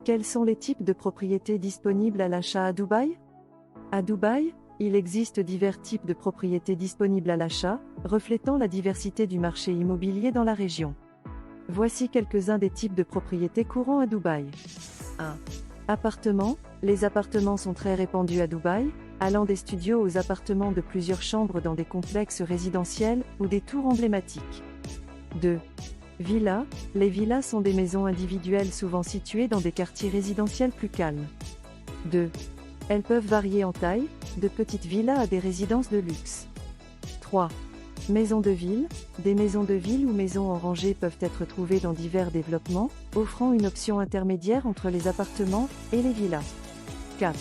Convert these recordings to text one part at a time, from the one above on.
Quels sont les types de propriétés disponibles à l'achat à Dubaï? À Dubaï, il existe divers types de propriétés disponibles à l'achat, reflétant la diversité du marché immobilier dans la région. Voici quelques-uns des types de propriétés courants à Dubaï. 1. Appartements. Les appartements sont très répandus à Dubaï, allant des studios aux appartements de plusieurs chambres dans des complexes résidentiels ou des tours emblématiques. 2. Villas. Les villas sont des maisons individuelles souvent situées dans des quartiers résidentiels plus calmes. 2. Elles peuvent varier en taille, de petites villas à des résidences de luxe. 3. Maisons de ville. Des maisons de ville ou maisons en rangée peuvent être trouvées dans divers développements, offrant une option intermédiaire entre les appartements et les villas. 4.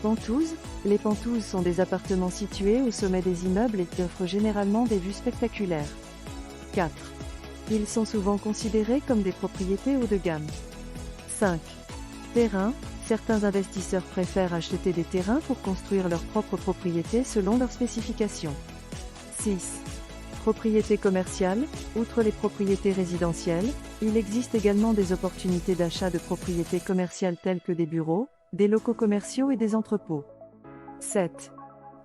Pentouzes. Les pentouzes sont des appartements situés au sommet des immeubles et qui offrent généralement des vues spectaculaires. 4. Ils sont souvent considérés comme des propriétés haut de gamme. 5. Terrains. Certains investisseurs préfèrent acheter des terrains pour construire leurs propres propriétés selon leurs spécifications. 6. Propriétés commerciales. Outre les propriétés résidentielles, il existe également des opportunités d'achat de propriétés commerciales telles que des bureaux, des locaux commerciaux et des entrepôts. 7.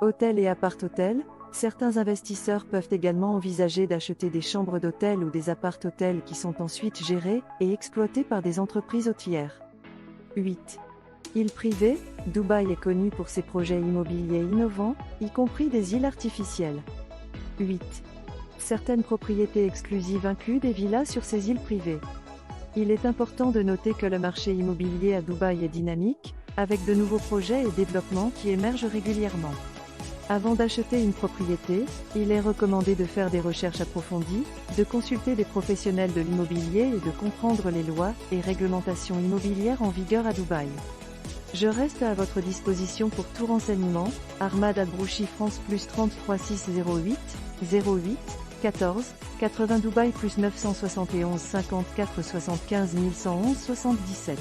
Hôtels et appart-hôtels. Certains investisseurs peuvent également envisager d'acheter des chambres d'hôtel ou des appart-hôtels qui sont ensuite gérés et exploités par des entreprises hôtelières. 8. Îles privées. Dubaï est connu pour ses projets immobiliers innovants, y compris des îles artificielles. 8. Certaines propriétés exclusives incluent des villas sur ces îles privées. Il est important de noter que le marché immobilier à Dubaï est dynamique, avec de nouveaux projets et développements qui émergent régulièrement. Avant d'acheter une propriété, il est recommandé de faire des recherches approfondies, de consulter des professionnels de l'immobilier et de comprendre les lois et réglementations immobilières en vigueur à Dubaï. Je reste à votre disposition pour tout renseignement. Ahmad Al-Brouchi France plus 33 608 08 14 80 Dubaï plus 971 54 75 1111 77.